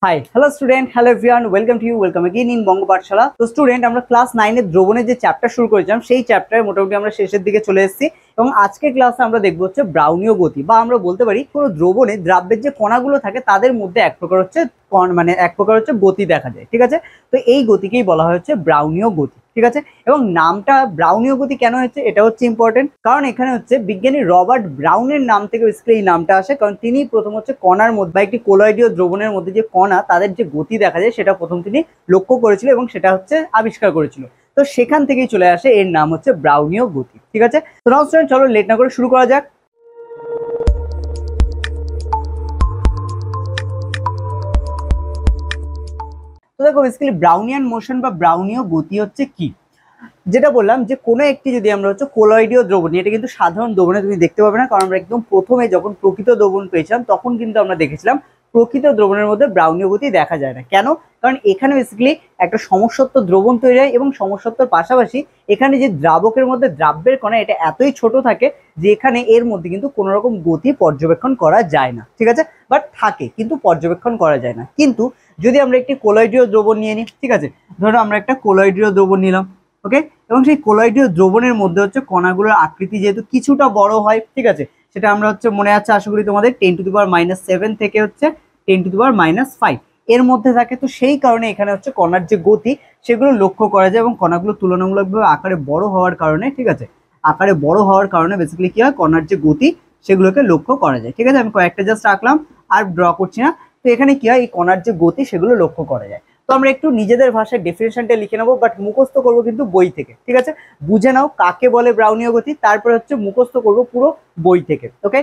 High hello student, hello everyone, welcome to you, welcome again in Banga Pathshala. তো student, আমরা class 9 এর দ্রবণের যে চ্যাপ্টার শুরু করেছিলাম সেই চ্যাপ্টারে মোটামুটি আমরা শেষের দিকে চলে এসেছি এবং আজকে ক্লাসে আমরা দেখব হচ্ছে ব্রাউনীয় গতি, বা আমরা বলতে পারি কোনো দ্রবণে দ্রাব্যের যে কণাগুলো থাকে তাদের মধ্যে এক প্রকার হচ্ছে গতি দেখা যায়। ঠিক আছে, তো এই গতিকেই বলা হয় হচ্ছে ব্রাউনীয় গতি। ঠিক আছে, এবং নামটা ব্রাউনীয় গতি কেন হচ্ছে এটা হচ্ছে ইম্পর্টেন্ট, কারণ এখানে হচ্ছে বিজ্ঞানী রবার্ট ব্রাউনের নাম থেকে বেসিক্যালি এই নামটা আসে, কারণ তিনি প্রথম হচ্ছে কণার মধ্যে বা একটি কোলয়েডীয় দ্রবণের মধ্যে যে কণা তাদের যে গতি দেখা যায় সেটা প্রথম তিনি লক্ষ্য করেছিল এবং সেটা হচ্ছে আবিষ্কার করেছিল। তো সেখান থেকেই চলে আসে এর নাম হচ্ছে ব্রাউনীয় গতি। ঠিক আছে, তো নাও স্টুডেন্ট, চলো লেট না করে শুরু করা যাক। তো দেখো, বেসিক্যালি ব্রাউনিয়ান মোশন বা ব্রাউনীয় গতি হচ্ছে কি, যেটা বললাম যে কোনো একটি যদি আমরা হচ্ছে কোলয়েডীয় দ্রবণ, এটা কিন্তু সাধারণ দ্রবণে তুমি দেখতে পাবে না, কারণ আমরা একদম প্রথমে যখন প্রকৃত দ্রবণ পেয়েছিলাম তখন কিন্তু আমরা দেখেছিলাম প্রকৃত দ্রবণের মধ্যে ব্রাউনীয় গতি দেখা যায় না। কেন? কারণ এখানে বেসিক্যালি একটা সমসত্ব দ্রবণ তৈরি হয় এবং সমসত্বর পাশাপাশি এখানে যে দ্রাবকের মধ্যে দ্রাব্যের কণা এটা এতই ছোট থাকে যে এখানে এর মধ্যে কিন্তু কোনো রকম গতি পর্যবেক্ষণ করা যায় না। ঠিক আছে, বাট থাকে কিন্তু পর্যবেক্ষণ করা যায় না। কিন্তু যদি আমরা একটি কোলয়েডীয় দ্রবণ নিয়ে নিই, ঠিক আছে, ধরো আমরা একটা কোলয়েডীয় দ্রবণ নিলাম, ওকে, এবং সেই কোলয়েডীয় দ্রবণের মধ্যে হচ্ছে কণাগুলোর আকৃতি যেহেতু কিছুটা বড় হয়, ঠিক আছে, সেটা আমরা হচ্ছে মনে আছে আশা করি তোমাদের 10⁻⁻7 থেকে হচ্ছে 10⁻⁵ এর মধ্যে থাকে। তো সেই কারণে এখানে হচ্ছে কণার যে গতি সেগুলো লক্ষ্য করা যায় এবং কণাগুলো তুলনামূলকভাবে আকারে বড় হওয়ার কারণে, ঠিক আছে, আকারে বড় হওয়ার কারণে বেসিক্যালি কি হয়, কণার যে গতি সেগুলোকে লক্ষ্য করা যায়। ঠিক আছে, আমি কয়েকটা জাস্ট আঁকলাম আর ড্র করছি না। তো এখানে কি হয়, এই কণার যে গতি সেগুলো লক্ষ্য করা যায়। তো আমরা একটু নিজেদের ভাষায় ডেফিনেশনটা লিখে নেবো, বাট মুখস্থ করবো কিন্তু বই থেকে। ঠিক আছে, বুঝে নাও কাকে বলে ব্রাউনীয় গতি, তারপরে হচ্ছে মুখস্থ করবো পুরো বই থেকে। ওকে,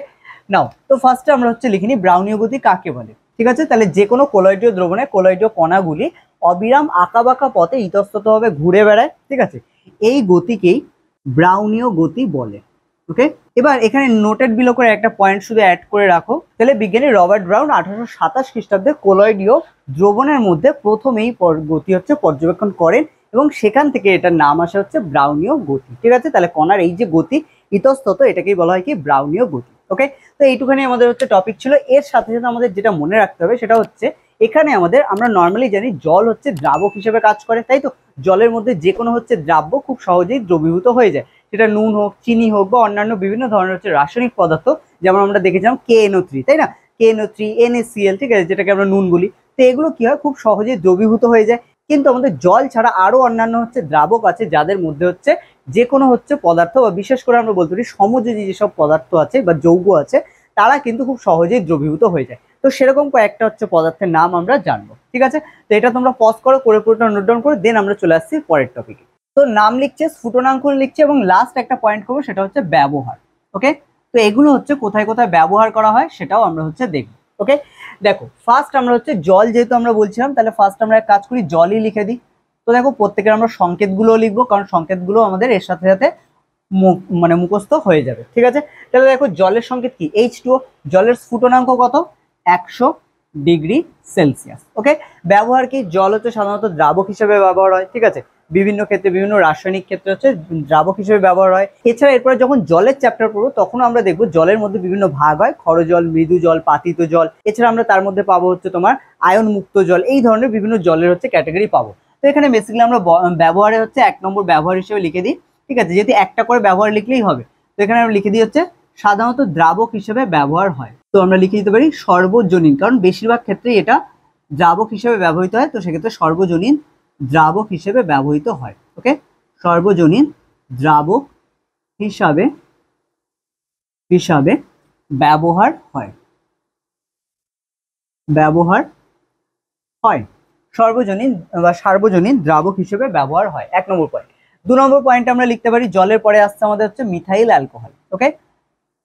নাও তো ফার্স্টে আমরা হচ্ছে লিখে নিই ব্রাউনীয় গতি কাকে বলে। ঠিক আছে, তাহলে যে কোনো কোলয়েডীয় দ্রবণে কোলয়েডীয় কণাগুলি অবিরাম আঁকাবাঁকা পথে ইতস্ততভাবে ঘুরে বেড়ায়। ঠিক আছে, এই গতিকেই ব্রাউনীয় গতি বলে। ওকে, এবার এখানে নোটেড বিলো করে একটা পয়েন্ট শুধু অ্যাড করে রাখো। তাহলে বিজ্ঞানী রবার্ট ব্রাউন 1827 খ্রিস্টাব্দে কোলয়েডীয় দ্রবণের মধ্যে প্রথমেই গতি হচ্ছে পর্যবেক্ষণ করেন এবং সেখান থেকে এটার নাম আসে হচ্ছে ব্রাউনীয় গতি। ঠিক আছে, তাহলে কণার এই যে গতি ইতস্তত এটাকেই বলা হয় কি, ব্রাউনীয় গতি। ওকে, তো এইটুখানি আমাদের হচ্ছে টপিক ছিল। এর সাথে সাথে আমাদের যেটা মনে রাখতে হবে সেটা হচ্ছে এখানে আমরা নর্মালি জানি জল হচ্ছে দ্রাবক হিসেবে কাজ করে, তাই তো। জলের মধ্যে যে কোনো হচ্ছে দ্রাব্য খুব সহজেই দ্রবীভূত হয়ে যায়, সেটা নুন হোক, চিনি হোক বা অন্যান্য বিভিন্ন ধরনের হচ্ছে রাসায়নিক পদার্থ, যেমন আমরা দেখেছিলাম KNO3, তাই না, KNO3, NaCl, ঠিক আছে, যেটাকে আমরা নুন বলি। তো এগুলো কি হয়, খুব সহজেই দ্রবীভূত হয়ে যায়। কিন্তু আমাদের জল ছাড়া আরো অন্যান্য হচ্ছে দ্রাবক আছে যাদের মধ্যে হচ্ছে যে কোনো হচ্ছে পদার্থ, বা বিশেষ করে আমরা বলতে পারি সমযোজী যেসব পদার্থ আছে বা যৌগ আছে তারা কিন্তু খুব সহজেই দ্রবীভূত হয়ে যায়। তো সেরকম কয়েকটা হচ্ছে পদার্থের নাম আমরা জানবো। ঠিক আছে, তো এটা তোমরা পজ করে পুরোটা নোট ডাউন করে দেন আমরা চলে আসছি পরের টপিকে। তো নাম লিখছে, স্ফুটনাঙ্কুর লিখছে এবং লাস্ট একটা পয়েন্ট করবো সেটা হচ্ছে ব্যবহার। ওকে, তো এগুলো হচ্ছে কোথায় কোথায় ব্যবহার করা হয় সেটাও আমরা হচ্ছে দেখবো। ওকে, দেখো ফার্স্ট আমরা হচ্ছে জল যেহেতু আমরা বলছিলাম, তাহলে ফার্স্ট আমরা এক কাজ করি, জলই লিখে দিই। তো দেখো প্রত্যেকের আমরা সংকেতগুলো লিখবো, কারণ সংকেতগুলো আমাদের এর সাথে সাথে মুখস্থ হয়ে যাবে। ঠিক আছে, তাহলে দেখো জলের সংকেত কি, H2O। জলের স্ফুটনাঙ্ক কত, 100°C। ওকে, ব্যবহার কি, জল হচ্ছে সাধারণত দ্রাবক হিসেবে ব্যবহার হয়। ঠিক আছে, বিভিন্ন ক্ষেত্রে বিভিন্ন রাসায়নিক ক্ষেত্রে হচ্ছে দ্রাবক হিসেবে ব্যবহার হয়। এছাড়া এরপরে যখন জলের চ্যাপ্টার পড়বো তখন আমরা দেখবো জলের মধ্যে বিভিন্ন ভাগ হয়, ক্ষর জল, মৃদু জল, পাতিত জল। এছাড়া আমরা তার মধ্যে পাবো হচ্ছে তোমার আয়ন মুক্ত জল, এই ধরনের বিভিন্ন জলের হচ্ছে ক্যাটাগরি পাবো। তো এখানে বেসিক্যালি আমরা ব্যবহারে হচ্ছে 1 নম্বর ব্যবহার হিসেবে লিখে দিই। ঠিক আছে, যেহেতু একটা করে ব্যবহার লিখলেই হবে, তো এখানে আমরা লিখে দিই হচ্ছে সাধারণত দ্রাবক হিসেবে ব্যবহার হয়। তো আমরা লিখে দিতে পারি সর্বজনীন, কারণ বেশিরভাগ ক্ষেত্রেই এটা দ্রাবক হিসেবে ব্যবহৃত হয়, তো সেক্ষেত্রে সর্বজনীন দ্রাবক হিসেবে ব্যবহৃত হয়। ওকে, সর্বজনীন দ্রাবক হিসাবে হিসাবে ব্যবহার হয়, ব্যবহার হয়, সর্বজনীন বা সার্বজনীন দ্রাবক হিসেবে ব্যবহার হয়। 1 নম্বর পয়েন্ট। 2 নম্বর পয়েন্ট আমরা লিখতে পারি জলের পরে আসছে আমাদের হচ্ছে মিথাইল অ্যালকোহল। ওকে,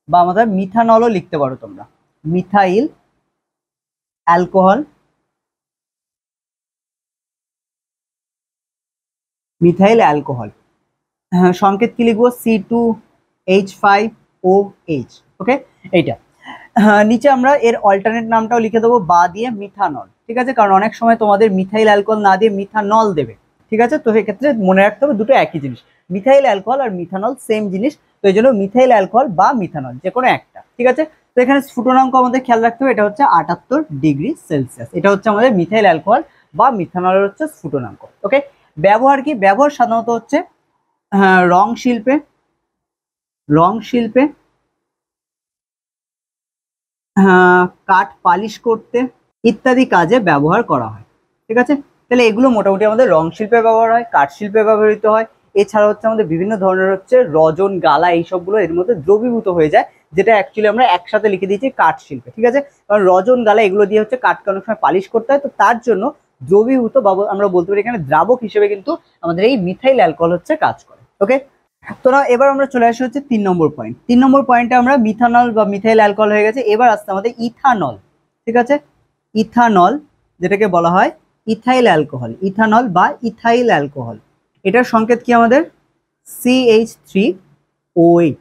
বা আমাদের মিথানলও লিখতে পারো তোমরা, মিথাইল অ্যালকোহল, মিথাইল অ্যালকোহল। হ্যাঁ, সংকেত কি লিখবো, C2H5OH। ওকে, এইটা নিচে আমরা এর অল্টারনেট নামটাও লিখে দেবো বা দিয়ে মিথানল। ঠিক আছে, কারণ অনেক সময় তোমাদের মিথাইল অ্যালকোহল না দিয়ে মিথানল দেবে। ঠিক আছে, তো সেক্ষেত্রে মনে রাখতে হবে দুটো একই জিনিস, মিথাইল অ্যালকোহল আর মিথানল সেম জিনিস, তো এই জন্য মিথাইল অ্যালকোহল বা মিথানল যে কোনো একটা। ঠিক আছে, তো এখানে স্ফুটনাঙ্ক আমাদের খেয়াল রাখতে হবে, এটা হচ্ছে 78°C। এটা হচ্ছে আমাদের মিথাইল অ্যালকোহল বা মিথানলের হচ্ছে স্ফুটনাঙ্ক। ওকে, ব্যবহার কি? ব্যবহার সাধারণত হচ্ছে রং শিল্পে, কাঠ পালিশ করতে ইত্যাদি কাজে ব্যবহার করা হয়। ঠিক আছে, তাহলে এগুলো মোটামুটি আমাদের রং শিল্পে ব্যবহার হয়, কাঠ শিল্পে ব্যবহৃত হয়। এছাড়া হচ্ছে আমাদের বিভিন্ন ধরনের হচ্ছে রজন, গালা, এইসবগুলো এর মধ্যে দ্রবীভূত হয়ে যায়, যেটা অ্যাকচুয়ালি আমরা একসাথে লিখে দিয়েছি কাঠ শিল্পে। ঠিক আছে, কারণ রজন, গালা এগুলো দিয়ে হচ্ছে কাঠকে অনেক সময় পালিশ করতে হয়, তো তার জন্য দ্রবীভূত বা আমরা বলতে পারি এখানে দ্রাবক হিসেবে কিন্তু আমাদের এই মিথাইল অ্যালকোহল হচ্ছে কাজ করে। ওকে, তো না এবার আমরা চলে আসি হচ্ছে 3 নম্বর পয়েন্ট। 3 নম্বর পয়েন্টে আমরা মিথানল বা মিথাইল অ্যালকোহল হয়ে গেছে, এবার আসছে আমাদের ইথানল। ঠিক আছে, ইথানল যেটাকে বলা হয় ইথাইল অ্যালকোহল, ইথানল বা ইথাইল অ্যালকোহল। এটার সংকেত কি আমাদের CH3OH।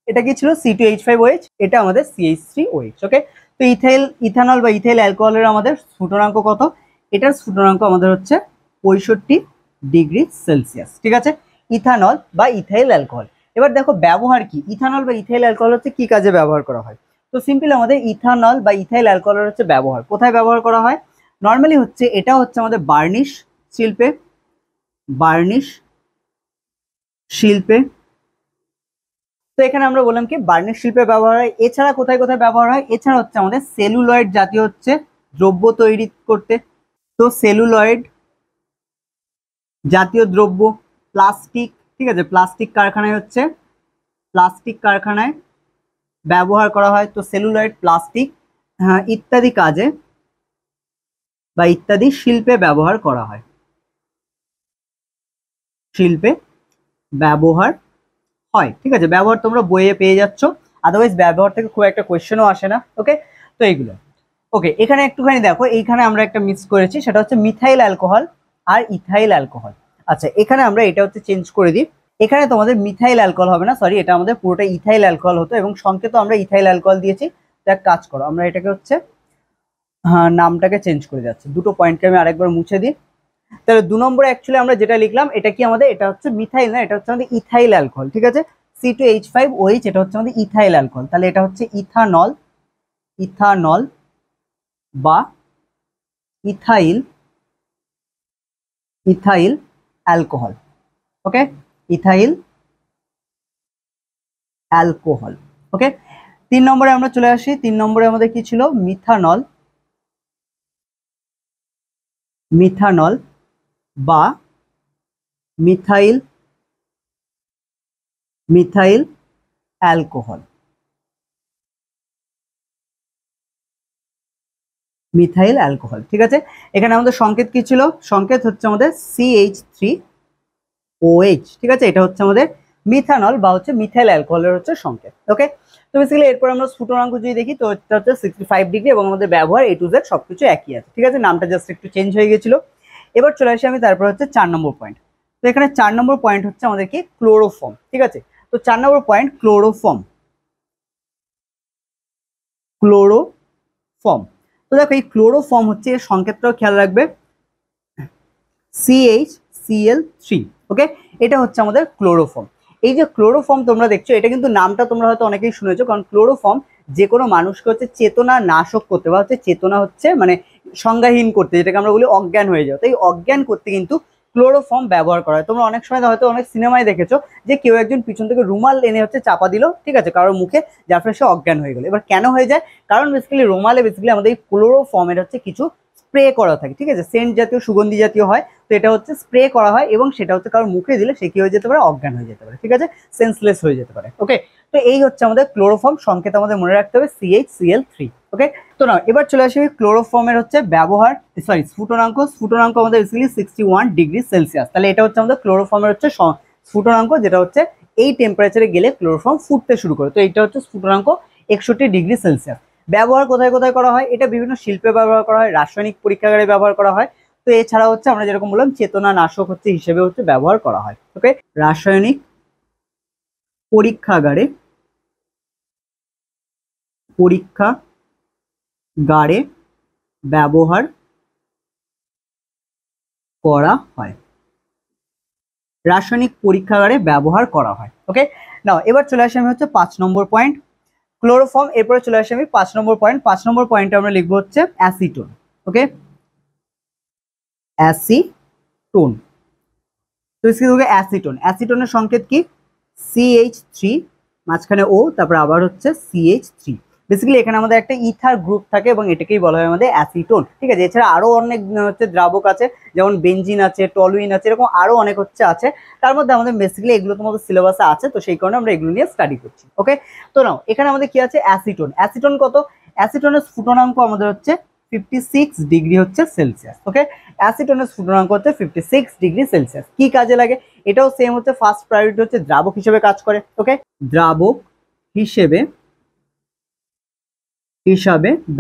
এটা কি ছিল C2H5OH, এটা আমাদের CH3OH। ওকে, তো ইথানল বা ইথাইল অ্যালকোহলের আমাদের স্ফুটনাঙ্ক কত? এটার স্ফুটনাঙ্ক আমাদের হচ্ছে 65°C। ঠিক আছে, ইথানল বা ইথাইল অ্যালকোহল। এবার দেখো ব্যবহার কি? ইথানল বা ইথাইল অ্যালকোহল হচ্ছে কি কাজে ব্যবহার করা হয়? তো সিম্পল আমাদের ইথানল বা ইথাইল অ্যালকোহলের হচ্ছে ব্যবহার কোথায় ব্যবহার করা হয়? নর্মালি হচ্ছে এটা হচ্ছে আমাদের বার্নিশ শিল্পে, বার্নিশ শিল্পে। তো এখানে আমরা বললাম কি বার্নিশ শিল্পে ব্যবহার হয়। এছাড়া কোথায় কোথায় ব্যবহার হয়? এছাড়া হচ্ছে আমাদের সেলুলয়েড জাতীয় হচ্ছে দ্রব্য তৈরি করতে। তো সেলুলয়েড জাতীয় দ্রব্য, প্লাস্টিক, ঠিক আছে, প্লাস্টিক কারখানায় হচ্ছে প্লাস্টিক কারখানায় ব্যবহার করা হয়। তো সেলুলয়েড, প্লাস্টিক ইত্যাদি কাজে বা ইত্যাদি শিল্পে ব্যবহার করা হয়, শিল্পে ব্যবহার হয়। ঠিক আছে, ব্যবহার তোমরা বইয়ে পেয়ে যাচ্ছ, আদারওয়াইজ ব্যবহার থেকে খুব একটা কোয়েশ্চেনও আসে না। ওকে, তো এইগুলো ওকে। এখানে একটুখানি দেখো, এইখানে আমরা একটা মিক্স করেছি, সেটা হচ্ছে মিথাইল অ্যালকোহল আর ইথাইল অ্যালকোহল। আচ্ছা, এখানে আমরা এটা হচ্ছে চেঞ্জ করে দিই, এখানে তোমাদের মিথাইল অ্যালকোহল হবে না, সরি, এটা আমাদের পুরোটা ইথাইল অ্যালকোহল হতো এবং সংকেত আমরা ইথাইল অ্যালকোহল দিয়েছি। তো এক কাজ করো, আমরা এটাকে হচ্ছে নামটাকে চেঞ্জ করে যাচ্ছে, দুটো পয়েন্টকে আমি আরেকবার মুছে দিই। তাহলে 2 নম্বরে অ্যাকচুয়ালি আমরা যেটা লিখলাম এটা কি আমাদের, এটা হচ্ছে মিথাইল না, এটা হচ্ছে আমাদের ইথাইল অ্যালকোহল। ঠিক আছে, C2H5OH, এটা হচ্ছে আমাদের ইথাইল অ্যালকোহল। তাহলে এটা হচ্ছে ইথানল, ইথানল বা ইথাইল, ইথাইল অ্যালকোহল। ওকে, ইথাইল অ্যালকোহল। ওকে, 3 নম্বরে আমরা চলে আসি। 3 নম্বরে আমাদের কি ছিল? মিথানল, মিথানল বা methyl, methyl alcohol, methyl alcohol. ঠিক আছে, এখানে আমাদের সংকেত কি ছিল? সংকেত হচ্ছে আমাদের CH3OH। ঠিক আছে, এটা হচ্ছে আমাদের মিথানল বা হচ্ছে মিথাইল অ্যালকোহলের হচ্ছে সংকেত। ওকে, তো বেসিক্যালি এরপর আমরা স্ফুটনাঙ্ক যদি দেখি, তো এটা হচ্ছে 65° এবং আমাদের ব্যবহার A to Z সবকিছু একই আছে। ঠিক আছে, নামটা জাস্ট একটু চেঞ্জ হয়ে গেছিল। এবার চলে আসি আমি তারপর হচ্ছে 4 নম্বর পয়েন্ট। তো এখানে 4 নম্বর পয়েন্ট হচ্ছে আমাদের কি? ক্লোরোফর্ম। ঠিক আছে, তো 4 নম্বর পয়েন্ট ক্লোরোফর্ম, ক্লোরোফর্ম। তো দেখো এই ক্লোরোফর্ম হচ্ছে, এর সংকেতটাও খেয়াল রাখবে, CHCl3। ওকে, এটা হচ্ছে আমাদের ক্লোরোফর্ম। এই যে ক্লোরোফর্ম তোমরা দেখছো, এটা কিন্তু নামটা তোমরা হয়তো অনেকেই শুনেছো, কারণ ক্লোরোফর্ম যে কোনো মানুষকে হচ্ছে চেতনা নাশক করতে বা হচ্ছে চেতনা হচ্ছে মানে সংজ্ঞাহীন করতে, যেটাকে আমরা বলি অজ্ঞান হয়ে যাও, তো এই অজ্ঞান করতে কিন্তু ক্লোরোফর্ম ব্যবহার করা হয়। তোমরা অনেক সময় হয়তো অনেক সিনেমায় দেখেছো যে কেউ একজন পিছন থেকে রুমাল এনে হচ্ছে চাপা দিল, ঠিক আছে, কারোর মুখে, যার ফলে সে অজ্ঞান হয়ে গেল। এবার কেন হয়ে যায়? কারণ বেসিক্যালি রুমালে বেসিক্যালি আমাদের এই ক্লোরোফর্মের হচ্ছে কিছু স্প্রে করা থাকে। ঠিক আছে, সেন্ট জাতীয়, সুগন্ধি জাতীয় হয়, তো এটা হচ্ছে স্প্রে করা হয় এবং সেটা হচ্ছে কারোর মুখে দিলে সে কি হয়ে যেতে পারে? অজ্ঞান হয়ে যেতে পারে। ঠিক আছে, সেন্সলেস হয়ে যেতে পারে। ওকে, তো এই হচ্ছে আমাদের ক্লোরোফর্ম, সংকেত আমাদের মনে রাখতে হবে CHCl3। ওকে, তো না এবার চলে আসি ক্লোরোফর্মের হচ্ছে ব্যবহার, সরি স্ফুটনাঙ্ক। স্ফুটনাঙ্ক আমাদের বেসিক্যালি 61°C। তাহলে এটা হচ্ছে আমাদের ক্লোরোফর্মের হচ্ছে স্ফুটনাঙ্ক, যেটা হচ্ছে এই টেম্পারেচারে গেলে ক্লোরোফর্ম ফুটতে শুরু করে। তো এটা হচ্ছে স্ফুটনাঙ্ক 61°C। ব্যবহার কোথায় কোথায় করা হয়? এটা বিভিন্ন শিল্পে ব্যবহার করা হয়, রাসায়নিক পরীক্ষাগারে ব্যবহার করা হয়। তো এছাড়া হচ্ছে আমরা যেরকম বললাম চেতনা নাশক হচ্ছে হিসেবে হচ্ছে ব্যবহার করা হয়। ওকে, রাসায়নিক পরীক্ষাগারে, পরীক্ষাগারে ব্যবহার করা হয়, রাসায়নিক পরীক্ষাগারে ব্যবহার করা হয়। ওকে, নাও এবার চলে আসি আমি হচ্ছে 5 নম্বর পয়েন্ট, ক্লোরোফর্ম। এরপরে চলে আসি আমি 5 নম্বর পয়েন্ট। 5 নম্বর পয়েন্টে আমরা লিখবো হচ্ছে অ্যাসিটোন। ওকে, অ্যাসিটোন। তো অ্যাসিটোন, অ্যাসিটোনের সংকেত কি? CH3, মাঝখানে O, তারপর আবার হচ্ছে CH3। বেসিক্যালি এখানে আমাদের একটা ইথার গ্রুপ থাকে এবং এটাকেই বলা হয় আমাদের অ্যাসিটোন। ঠিক আছে, এছাড়া আরো অনেক হচ্ছে দ্রাবক আছে, যেমন বেনজিন আছে, টলুইন আছে, এরকম আরো অনেক হচ্ছে আছে। তার মধ্যে আমাদের বেসিক্যালি এগুলো তোমাদের সিলেবাসে আছে, তো সেই কারণে আমরা এগুলো নিয়ে স্টাডি করছি। ওকে, তো নাও এখানে আমাদের কি আছে? অ্যাসিটোন। অ্যাসিটোন কত? অ্যাসিটোনের স্ফুটনাঙ্ক আমাদের হচ্ছে 56 ডিগ্রি হচ্ছে সেলসিয়াস। ওকে, অ্যাসিটোনের স্ফুটনাঙ্ক হচ্ছে 56 ডিগ্রি সেলসিয়াস। কি কাজে লাগে? এটাও সেম হচ্ছে, ফার্স্ট প্রায়োরিটি হচ্ছে দ্রাবক হিসেবে কাজ করে। ওকে, দ্রাবক হিসেবে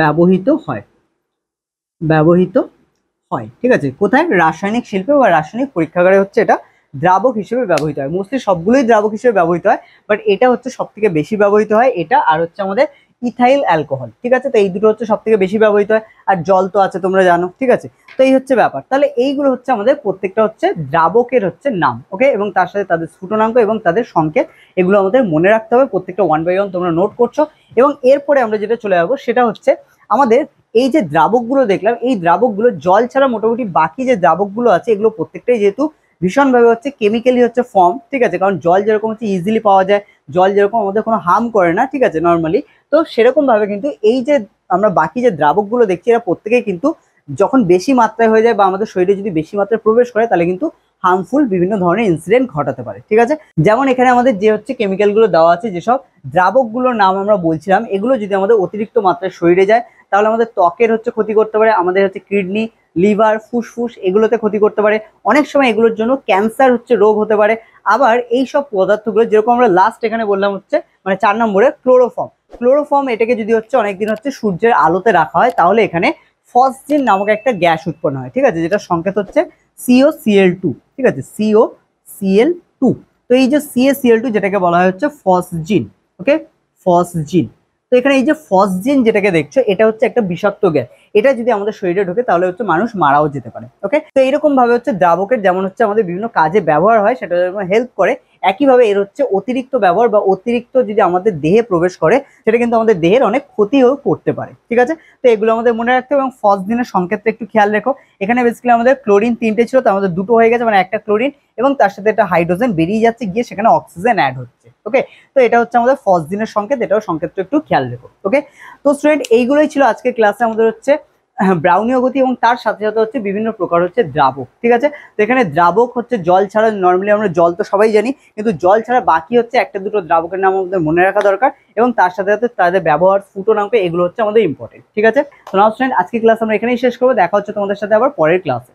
ব্যবহৃত হয়, ঠিক আছে। কোথায়? রাসায়নিক শিল্পে বা রাসায়নিক পরীক্ষাগারে হচ্ছে এটা দ্রাবক হিসেবে ব্যবহৃত হয়। মোস্টলি সবগুলোই দ্রাবক হিসেবে ব্যবহৃত হয়, বাট এটা হচ্ছে সব থেকে বেশি ব্যবহৃত হয়, এটা আর হচ্ছে আমাদের ইথাইল অ্যালকোহল। ঠিক আছে, তো এই দুটো হচ্ছে সব থেকে বেশি ব্যবহৃত হয়, আর জল তো আছে তোমরা জানো। ঠিক আছে, তো এই হচ্ছে ব্যাপার। তাহলে এইগুলো হচ্ছে আমাদের প্রত্যেকটা হচ্ছে দ্রাবকের হচ্ছে নাম। ওকে, এবং তার সাথে তাদের স্ফুটনাঙ্ক এবং তাদের সংকেত, এগুলো আমাদের মনে রাখতে হবে। প্রত্যেকটা 1 বাই 1 তোমরা নোট করছো। এবং এরপরে আমরা যেটা চলে যাবো সেটা হচ্ছে আমাদের এই যে দ্রাবকগুলো দেখলাম, এই দ্রাবকগুলো জল ছাড়া মোটামুটি বাকি যে দ্রাবকগুলো আছে এগুলো প্রত্যেকটাই যেহেতু ভীষণভাবে হচ্ছে কেমিক্যালি হচ্ছে ফর্ম। ঠিক আছে, কারণ জল যেরকম হচ্ছে ইজিলি পাওয়া যায়, জল যেরকম আমাদের কোনো হার্ম করে না, ঠিক আছে, নর্মালি, তো সেরকম ভাবে কিন্তু এই যে আমরা বাকি যে দ্রাবকগুলো দেখছি এরা প্রত্যেকেই কিন্তু যখন বেশি মাত্রায় হয়ে যায় বা আমাদের শরীরে যদি বেশি মাত্রায় প্রবেশ করে তাহলে কিন্তু হার্মফুল বিভিন্ন ধরনের ইনসিডেন্ট ঘটাতে পারে। ঠিক আছে, যেমন এখানে আমাদের যে হচ্ছে কেমিক্যালগুলো দেওয়া আছে, যেসব দ্রাবকগুলোর নাম আমরা বলছিলাম, এগুলো যদি আমাদের অতিরিক্ত মাত্রায় শরীরে যায় তাহলে আমাদের ত্বকের হচ্ছে ক্ষতি করতে পারে, আমাদের হচ্ছে কিডনি, লিভার, ফুসফুস এগুলোতে ক্ষতি করতে পারে। অনেক সময় এগুলোর জন্য ক্যান্সার হচ্ছে রোগ হতে পারে। আবার এই সব পদার্থগুলো যেরকম আমরা লাস্ট এখানে বললাম হচ্ছে মানে 4 নম্বরে ক্লোরোফর্ম, এটাকে যদি হচ্ছে অনেকদিন হচ্ছে সূর্যের আলোতে রাখা হয় তাহলে এখানে ফসজিন নামক একটা গ্যাস উৎপন্ন হয়। ঠিক আছে, যেটা সংকেত হচ্ছে COCl2। ঠিক আছে, COCl2। তো এই যে CaCl2 যেটাকে বলা হয় হচ্ছে ফসজিন। ওকে, ফসজিন। তো এখানে এই যে ফসজিন যেটাকে দেখছো এটা হচ্ছে একটা বিষাক্ত গ্যাস, এটা যদি আমাদের শরীরে ঢোকে তাহলে হচ্ছে মানুষ মারাও যেতে পারে। ওকে, তো এইরকম ভাবে হচ্ছে দ্রাবকের যেমন হচ্ছে আমাদের বিভিন্ন কাজে ব্যবহার হয়, সেটা হেল্প করে, একইভাবে এর হচ্ছে অতিরিক্ত ব্যবহার বা অতিরিক্ত যদি আমাদের দেহে প্রবেশ করে সেটা কিন্তু আমাদের দেহের অনেক ক্ষতিও করতে পারে। ঠিক আছে, তো এগুলো আমাদের মনে রাখতে হবে। এবং ফসজিনের সংকেতটা একটু খেয়াল রেখো। এখানে বেসিক্যালি আমাদের ক্লোরিন 3টে ছিল, তার মধ্যে 2টো হয়ে গেছে, মানে একটা ক্লোরিন এবং তার সাথে একটা হাইড্রোজেন বেরিয়ে যাচ্ছে, গিয়ে সেখানে অক্সিজেন অ্যাড হচ্ছে। ওকে, তো এটা হচ্ছে আমাদের ফসজিনের সংকেত, এটাও সংকেতটা একটু খেয়াল রেখো। ওকে, তো স্টুডেন্ট এইগুলোই ছিল আজকের ক্লাসে আমাদের হচ্ছে ব্রাউনীয় গতি এবং তার সাথে সাথে হচ্ছে বিভিন্ন প্রকার হচ্ছে দ্রাবক। ঠিক আছে, তো এখানে দ্রাবক হচ্ছে জল ছাড়া, নর্মালি আমরা জল তো সবাই জানি, কিন্তু জল ছাড়া বাকি হচ্ছে একটা দুটো দ্রাবকের নাম আমাদের মনে রাখা দরকার, এবং তার সাথে সাথে তাদের ব্যবহার, স্ফুটনাঙ্ক, এগুলো হচ্ছে আমাদের ইম্পর্টেন্ট। ঠিক আছে, তো নাও স্টুডেন্ট আজকের ক্লাস আমরা এখানেই শেষ করবো। দেখা হচ্ছে তোমাদের সাথে আবার পরের ক্লাসে।